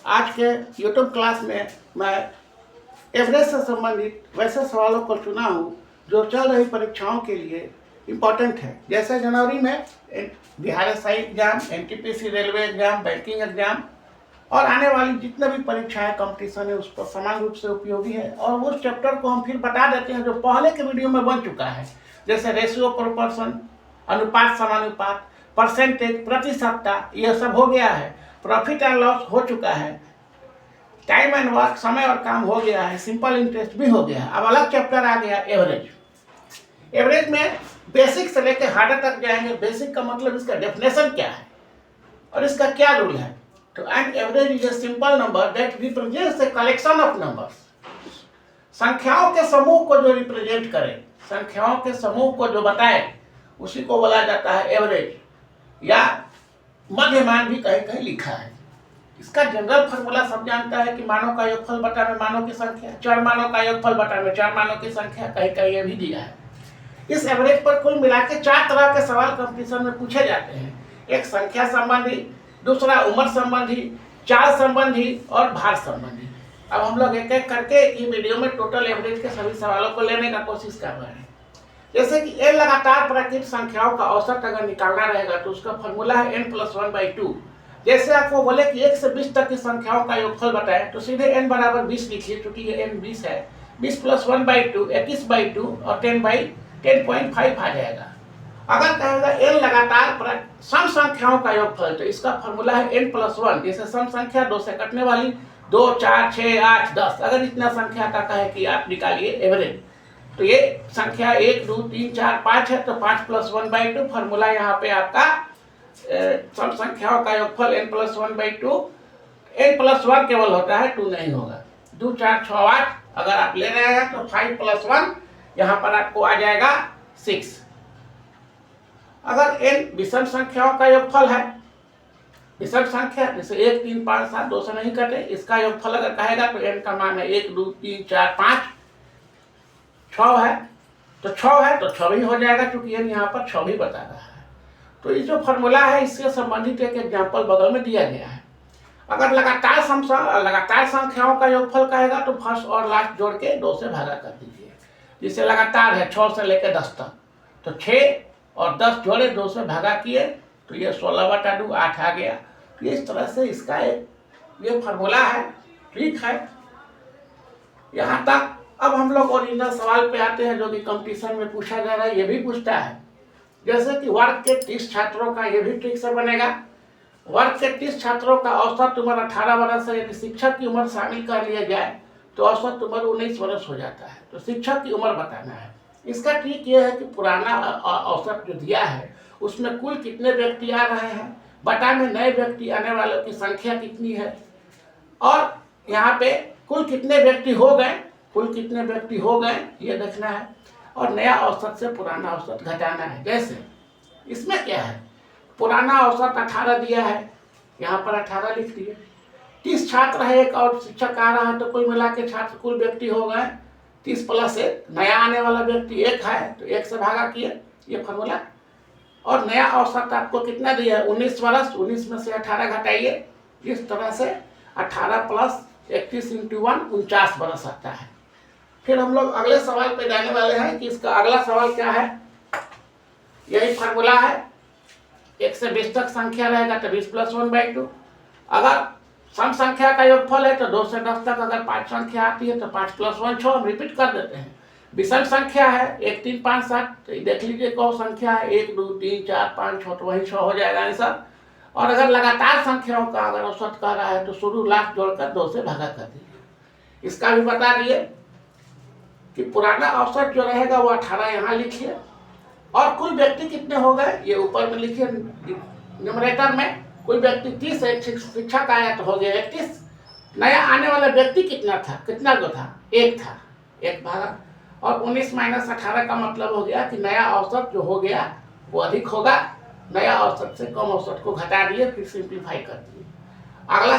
आज के YouTube class में मैं एवरेज से संबंधित वैसे सवालों को चुना हूँ जो चल रही परीक्षाओं के लिए इम्पोर्टेंट है। जैसे जनवरी में Bihar SI exam, NTPC railway exam, banking exam और आने वाली जितने भी परीक्षाएं कंपटीशन है उस पर समान रूप से उपयोगी है। और उस चैप्टर को हम फिर बता देते हैं जो पहले के वीडियो में बन चुका है, जैसे रेशियो प्रोपोर्शन, अनुपात समानुपात, परसेंटेज, प्रतिशतता, यह सब हो गया है। प्रॉफिट एंड लॉस हो चुका है, टाइम एंड वर्क, समय और काम हो गया है, सिंपल इंटरेस्ट भी हो गया है। अब अलग चैप्टर आ गया एवरेज। एवरेज में बेसिक से लेकर हार्डर तक जाएंगे। बेसिक का मतलब इसका डेफिनेशन क्या है और इसका क्या रूल है। तो an average is a simple number that represents a collection of numbers. संख्याओं के समूह को जो रिप्रेजेंट करे, संख्याओं के समूह को जो बताए, उसी को बोला जाता है एवरेज, या मध्यमान भी कहीं कहीं लिखा है। इसका जनरल फॉर्मूला सब जानता है कि मानों का योगफल बटा में मानों की संख्या, चर मानों का योगफल बटा में चर मानों की संख्या, कहीं कहीं ये भी दिया है। इस एवरेज पर कुल मिला के 4 तरह के सवाल कंपटीशन में पूछे जाते हैं। एक संख्या संबंधी, दूसरा उम्र संबंधी, चाल संबंधी और भार संबंधी। अब हम लोग एक एक करके एक वीडियो में टोटल एवरेज के सभी सवालों को लेने का कोशिश कर रहे हैं। जैसे कि n लगातार प्राकृतिक संख्याओं का औसत अगर निकालना रहेगा तो उसका फॉर्मूला है n+1/2। जैसे आपको बोले कि 1 से 20 तक की संख्याओं का योगफल बताएं तो सीधे n बराबर 20 लिखिए, क्योंकि ये n 20 है। 20 + 1/2 21/2 और 10/10.5 आ जाएगा। अगर कहेगा n लगातार सम संख्याओं का योगफल तो इसका फॉर्मूला है n+1। जैसे सम संख्या 2 से कटने वाली 2, 4, 6, 8, 10, अगर इतना संख्या का कहे कि आप निकालिए एवरेज, तो ये संख्या 1, 2, 3, 4, 5 है तो 5 + 1/2 फॉर्मूला यहाँ पे आपका सम संख्याओं का योगफल n+1/2। n+1 केवल होता है, 2 नहीं होगा। 2, 4, 6, 8 अगर आप ले रहे हैं तो 5 + 1 यहाँ पर आपको आ जाएगा 6। अगर n विषम संख्याओं का योगफल है, विषम संख्या जैसे 1, 3, 5, 7 2 से नहीं कटे, इसका योगफल अगर कहेगा तो n का मान है 1, 2, 3, 4, 5, 6 है तो 6 है तो 6 भी हो जाएगा, क्योंकि n यहाँ पर 6 भी बता रहा है। तो ये जो फॉर्मूला है इससे संबंधित एक एग्जाम्पल बगल में दिया गया है। अगर लगातार संख्याओं का योगफल कहेगा तो फर्स्ट और लास्ट जोड़ के 2 से भागा कर दीजिए। जिसे लगातार है 6 से लेकर 10 तक, तो 6 और 10 जोड़े 2 से भागा किए तो ये 16/2 8 आ गया। तो इस तरह से इसका एक ये फॉर्मूला है। ठीक है, यहाँ तक। अब हम लोग ओरिजिनल सवाल पे आते हैं जो कि कंपटीशन में पूछा जा रहा है। ये भी पूछता है जैसे कि वर्ग के 30 छात्रों का, ये भी ठीक से बनेगा। वर्ग के 30 छात्रों का औसत उम्र 18 वर्ष है। यदि शिक्षक की उम्र शामिल कर लिया जाए तो औसत उम्र 19 वर्ष हो जाता है। तो शिक्षक की उम्र बताना है। इसका ट्रिक ये है कि पुराना औसत जो दिया है उसमें कुल कितने व्यक्ति आ रहे हैं, बटा में नए व्यक्ति आने वालों की संख्या कितनी है, और यहाँ पे कुल कितने व्यक्ति हो गए, कुल कितने व्यक्ति हो गए ये देखना है, और नया औसत से पुराना औसत घटाना है। जैसे इसमें क्या है, पुराना औसत 18 दिया है, यहाँ पर 18 लिख दिए। 30 छात्र है, एक और शिक्षक आ रहा है, तो कुल मिला के छात्र कुल व्यक्ति हो गए 30 + 1। नया आने वाला व्यक्ति 1 है तो 1 से भागा किए, ये फॉर्मूला। और नया औसत आपको कितना दिया है, 19 वर्ष। 19 में से 18 घटाइए, इस तरह से 18 + 31 × 1 49 वर्ष आता है। फिर हम लोग अगले सवाल पे जाने वाले हैं कि इसका अगला सवाल क्या है। यही फॉर्मूला है। 1 से 20 तक संख्या रहेगा तो 20 + 1/2। अगर सम संख्या का योगफल है तो 2 से 10 तक अगर 5 संख्या आती है तो 5 + 1 6। हम रिपीट कर देते हैं। विषम संख्या है 1, 3, 5, 7, तो देख लीजिए कौन संख्या है, 1, 2, 3, 4, 5, 6, तो वही 6 हो जाएगा आंसर। और अगर लगातार संख्याओं का अगर औसत कर रहा है तो शुरू लास्ट जोड़कर 2 से भागा कर दीजिए। इसका भी बता दिए कि पुराना औसत जो रहेगा वो 18 यहाँ लिखिए, और कुल व्यक्ति कितने हो गए ये ऊपर में लिखिए न्यूमरेटर में। कुल व्यक्ति 30 है, शिक्षक आया तो हो गया 31। नया आने वाला व्यक्ति कितना था, कितना जो था, 1 था, 1 भागा। और 19 - 18 का मतलब हो गया कि नया औसत जो हो गया वो अधिक होगा। नया औसत से कम औसत को घटा दिए, फिर सिंप्लीफाई कर दिए। अगला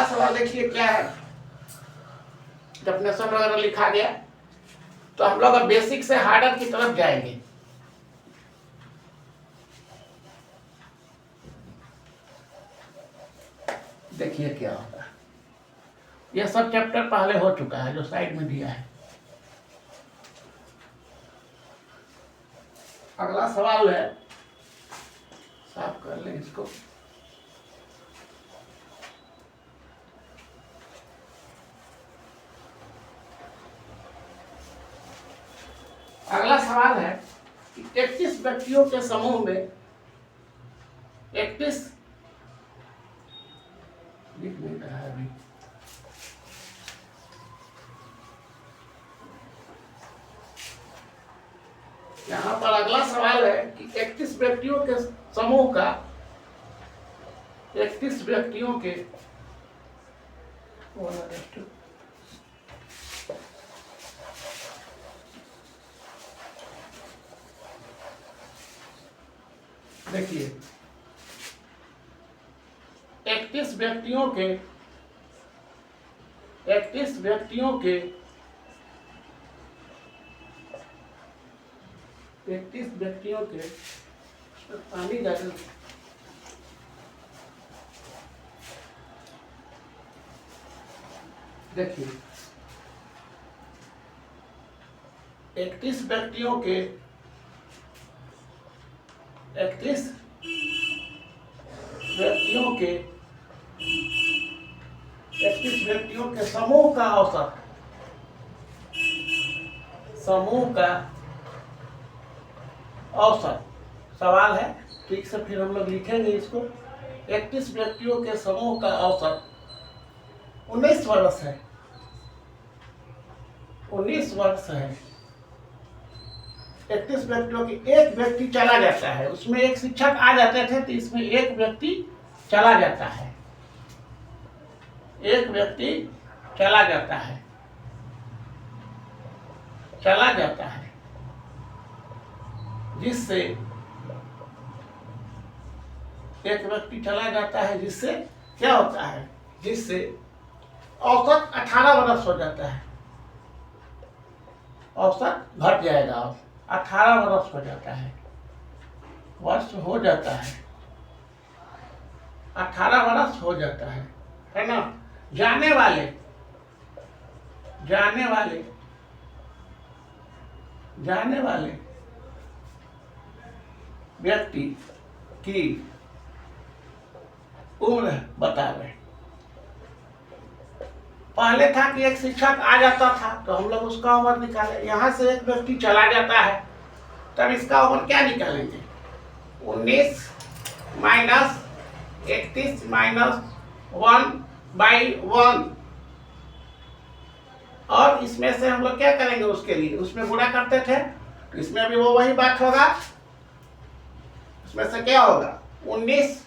सवाल देखिए क्या है। डेफिनेशन वगैरह लिखा गया। तो हम लोग अब बेसिक से हार्डर की तरफ जाएंगे। देखिए क्या होता है। ये सब चैप्टर पहले हो चुका है जो साइड में दिया है। अगला सवाल है, साफ कर लें इसको। अगला सवाल है कि 31 व्यक्तियों के समूह में 31 लिख नहीं रहा है अभी। यहां पर अगला सवाल है कि 31 व्यक्तियों के समूह का 31 व्यक्तियों के देखिए 31 व्यक्तियों के 31 व्यक्तियों के 31 व्यक्तियों के पानी डाल। देखिए 31 व्यक्तियों के 31 व्यक्तियों के 31 व्यक्तियों के समूह का औसत, समूह का औसत सवाल है। ठीक से फिर हम लोग लिखेंगे इसको। 31 व्यक्तियों के समूह का औसत 19 वर्ष है। 19 वर्ष है। 31 व्यक्तियों की एक व्यक्ति चला जाता है, उसमें एक शिक्षक आ जाते थे तो इसमें एक व्यक्ति चला जाता है, एक व्यक्ति चला जाता है, चला जाता है, जिससे एक व्यक्ति चला जाता है, जिससे क्या होता है, जिससे औसत 18 वर्ष हो जाता है। औसत घट जाएगा, अब 18 वर्ष हो जाता है, वर्ष हो जाता है, 18 वर्ष हो जाता है ना। जाने वाले जाने वाले जाने वाले व्यक्ति की उम्र बतावे। पहले था कि एक शिक्षक आ जाता था तो हम लोग उसका उम्र निकाले, यहाँ से एक व्यक्ति चला जाता है तब इसका उम्र क्या निकालेंगे, 19 माइनस 31 माइनस 1/1, और इसमें से हम लोग क्या करेंगे, उसके लिए उसमें गुणा करते थे तो इसमें भी वो वही बात होगा। इसमें से क्या होगा, 19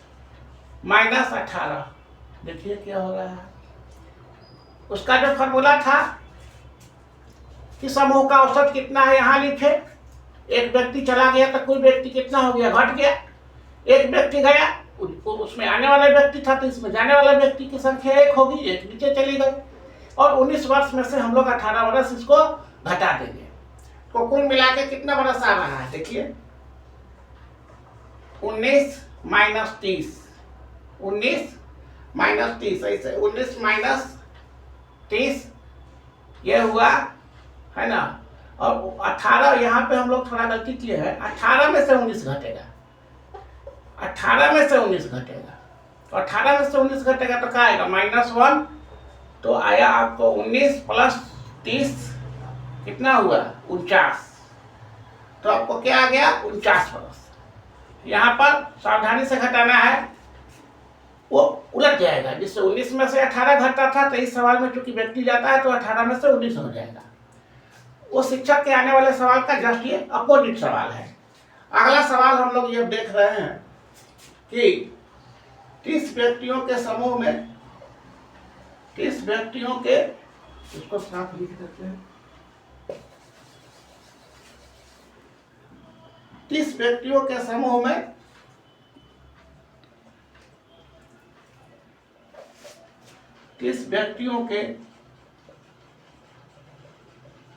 माइनस 18, देखिए क्या हो रहा है। उसका जो फॉर्मूला था कि समूह का औसत कितना है, यहाँ लिखे। एक व्यक्ति चला गया तो कुल व्यक्ति कितना हो गया, घट गया। एक व्यक्ति गया, उसमें आने वाला व्यक्ति था तो इसमें जाने वाला व्यक्ति की संख्या 1 होगी, एक नीचे चली गई, और 19 वर्ष में से हम लोग 18 वर्ष इसको घटा देंगे तो कुल मिला के कितना वर्ष आ रहा है, देखिए 19 माइनस 30, 19 माइनस 30, ऐसे 19 माइनस 30 ये हुआ है ना। और 18 यहाँ पे हम लोग थोड़ा गलती किए हैं, 18 में से 19 घटेगा, 18 में से 19 घटेगा, तो 18 में से 19 घटेगा तो क्या आएगा, -1, तो आया आपको 19 प्लस 30 कितना हुआ, 49, तो आपको क्या आ गया, 49 वर्ष। यहाँ पर सावधानी से घटाना है, वो उलट जाएगा, जिससे 19 में से 18 घटता था तो इस सवाल में चूंकि व्यक्ति जाता है तो 18 में से 19 हो जाएगा। वो शिक्षक के आने वाले सवाल का जस्ट ये अपोजिट सवाल है। अगला सवाल हम लोग ये देख रहे हैं कि 30 व्यक्तियों के समूह में 30 व्यक्तियों के, इसको साफ लिख देते हैं, 30 व्यक्तियों के समूह में 30 व्यक्तियों के,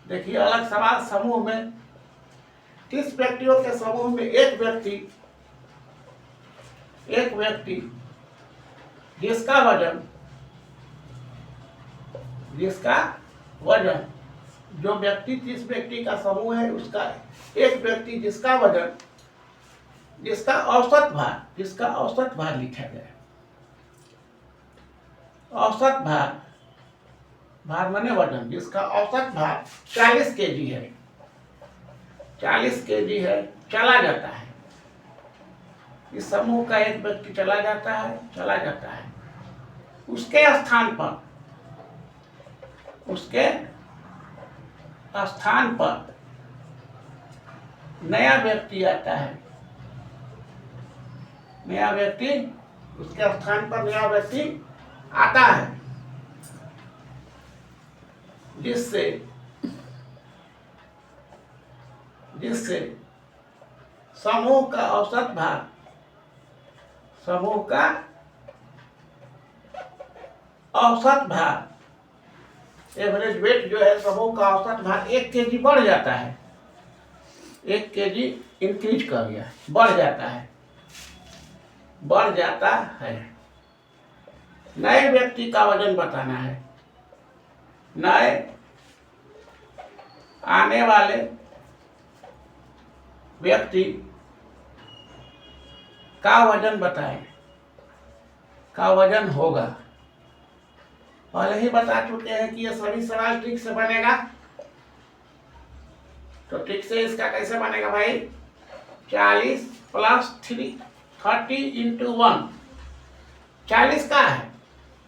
देखिए अलग सवाल, समूह में 30 व्यक्तियों के समूह में एक व्यक्ति जिसका वजन जो व्यक्ति जिस व्यक्ति का समूह है उसका एक व्यक्ति जिसका वजन जिसका औसत भार लिखा गया है। औसत भार माने वजन जिसका औसत भार 40 केजी है, 40 केजी है, चला जाता है। इस समूह का एक व्यक्ति चला जाता है उसके स्थान पर नया व्यक्ति आता है। उसके स्थान पर नया व्यक्ति आता है जिससे समूह का औसत भार एवरेज वेट जो है समूह का औसत भार 1 केजी बढ़ जाता है। 1 केजी इंक्रीज कर गया, बढ़ जाता है। नए व्यक्ति का वजन बताना है। नए आने वाले व्यक्ति का वजन बताएं, का वजन होगा। पहले ही बता चुके हैं कि ये सभी सवाल ट्रिक से बनेगा। तो ट्रिक से इसका कैसे बनेगा भाई? 40 + 3 30 × 1 40 का है,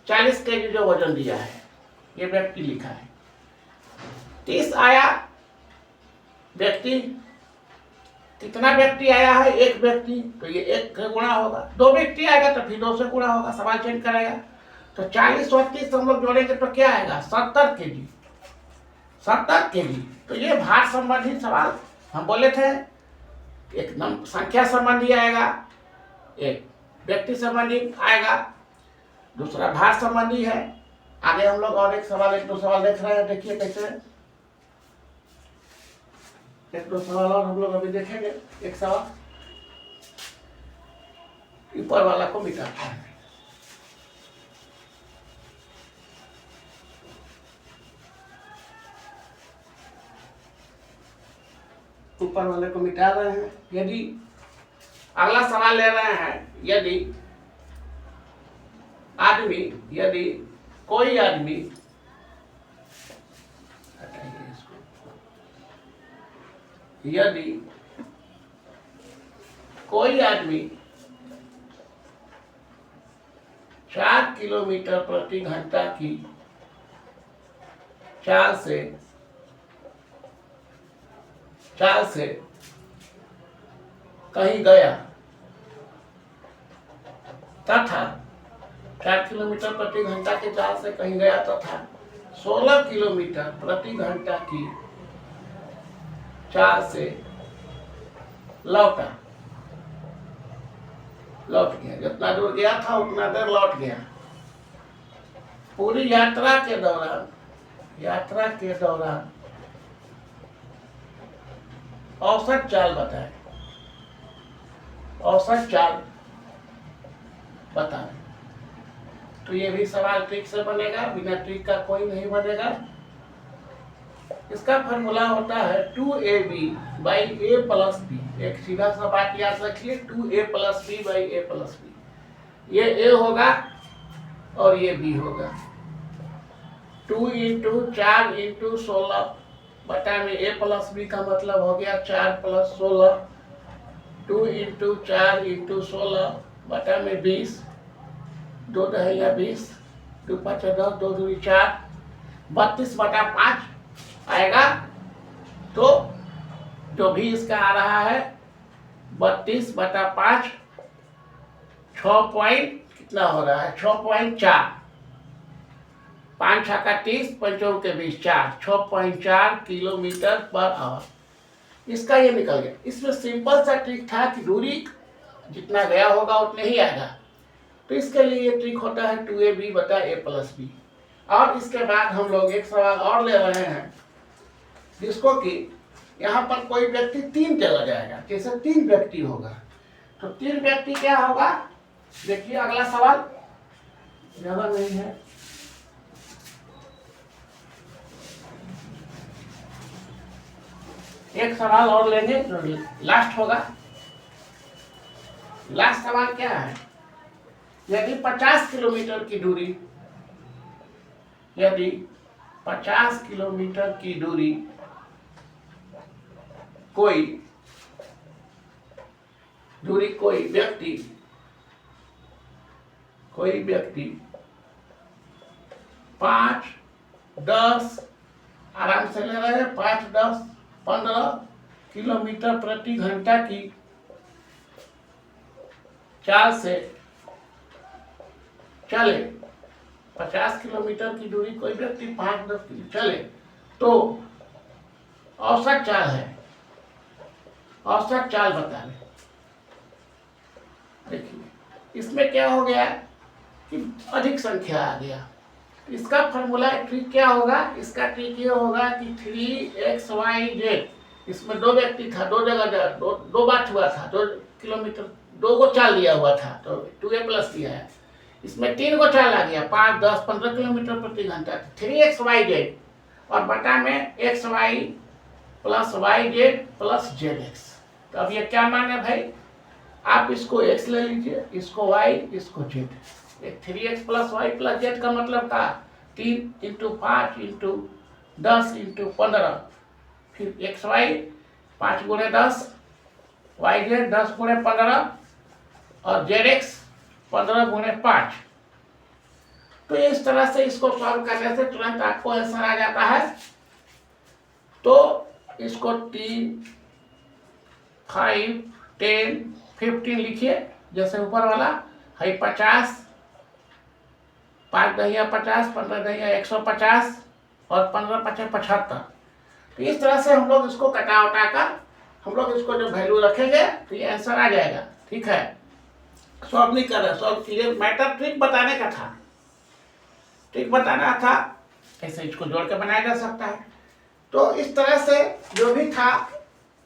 40 केजी जो वजन दिया है ये व्यक्ति लिखा है। 30 आया व्यक्ति, कितना व्यक्ति आया है? 1 व्यक्ति, तो ये 1 से गुणा होगा। 2 व्यक्ति आएगा तो फिर 2 से गुणा होगा, सवाल चेंज करेगा। तो 40 और 30 हम लोग जोड़ेंगे तो क्या आएगा? 70 केजी। 70 केजी। तो ये भार संबंधी सवाल हम बोले थे, एक संख्या संबंधी आएगा, एक व्यक्ति संबंधी आएगा, दूसरा भार संबंधी है। आगे हम लोग और एक दो सवाल देख रहे हैं। देखिए कैसे 1-2 सवाल और हम लोग अभी देखेंगे। एक सवाल ऊपर वाला को मिटाता है। ऊपर वाले को मिटा रहे हैं। यदि अगला सवाल ले रहे हैं, यदि कोई आदमी यदि कोई आदमी 4 किलोमीटर प्रति घंटा की चाल से कहीं गया तथा 4 किलोमीटर प्रति घंटा की चाल से कहीं गया तथा 16 किलोमीटर प्रति घंटा की चाल से लौट गया। जितना दूर गया था उतना देर लौट गया। पूरी यात्रा के दौरान औसत चाल बताएं। तो ये भी सवाल ट्रिक से बनेगा, बिना ट्रिक का कोई नहीं बनेगा। इसका फॉर्मूला होता है 2ab/a + b। एक सीधा सा बात याद रखिए, 2a + b/a + b। ये a होगा और ये b होगा। 2 × 4 × 16 बटा में a + b का मतलब हो गया 4 + 16। 2 × 4 × 16 बटा में 20, 2 दहिया 20, 2 × 5 = 10, 2 दूनी 4, 32/5 आएगा। तो जो भी इसका आ रहा है 32/5, 6 पॉइंट कितना हो रहा है? 6.4। 5 × 30, 5 के 20, 4, 6.4 km/h। इसका ये निकल गया। इसमें सिंपल सा ट्रिक था कि दूरी जितना गया होगा उतने ही आएगा। तो इसके लिए ये ट्रिक होता है 2ab/a + b। और इसके बाद हम लोग एक सवाल और ले रहे हैं, जिसको कि यहाँ पर कोई व्यक्ति 3 चला जाएगा। जैसे 3 व्यक्ति होगा तो 3 व्यक्ति क्या होगा? देखिए अगला सवाल, ज़्यादा नहीं है। एक सवाल और लेंगे जो लास्ट होगा। लास्ट सवाल क्या है? यदि 50 किलोमीटर की दूरी, यदि 50 किलोमीटर की दूरी कोई व्यक्ति 5, 10 आराम से ले रहे हैं, 5, 10, 15 किलोमीटर प्रति घंटा की चाल से चले, 50 किलोमीटर की दूरी कोई व्यक्ति 5-10 किलोमीटर चले तो औसत चाल है, औसत चाल बताने। देखिए इसमें क्या हो गया कि अधिक संख्या आ गया। इसका फॉर्मूला ट्रिक क्या होगा? इसका ट्रिक ये होगा कि 3xyz, इसमें दो व्यक्ति था, दो जगह दो बात हुआ था, 2 किलोमीटर 2 को चाल दिया हुआ था तो 2a प्लस दिया है। इसमें 3 को चाल आ गया, 5, 10, 15 किलोमीटर प्रति घंटा, 3xyz और बटा में xy plus yz plus zx। तो अब ये क्या मान है भाई? आप इसको x ले लीजिए, इसको y, इसको z। 3x plus y plus z का मतलब था 3 × 5 × 10 × 15, फिर xy 5 × 10, yz 10 × 15 और zx 15 × 5। तो इस तरह से इसको सॉल्व करने से तुरंत आपको आंसर आ जाता है। तो इसको 3, 5, 10, 15 लिखिए, जैसे ऊपर वाला है 50, 5 दहिया 50, 15 दहिया 150 और 15 5 75। तो इस तरह से हम लोग इसको कटा उटा कर हम लोग इसको जो वैल्यू रखेंगे तो ये आंसर आ जाएगा। ठीक है, सॉल्व नहीं कर रहे, सॉल्व क्लियर मैटर ट्रिक बताने का था, ट्रिक बताना था, ऐसे इसको जोड़ के बनाया जा सकता है। तो इस तरह से जो भी था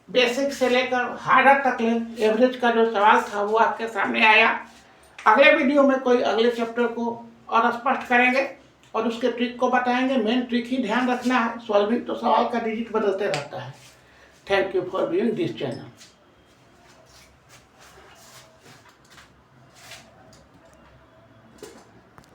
बेसिक से लेकर हार्डर तक एवरेज का जो सवाल था वो आपके सामने आया। अगले वीडियो में कोई अगले चैप्टर को और स्पष्ट करेंगे और उसके ट्रिक को बताएंगे। मेन ट्रिक ही ध्यान रखना है, सॉल्विंग तो सवाल का डिजिट बदलते रहता है। Thank you for viewing this channel.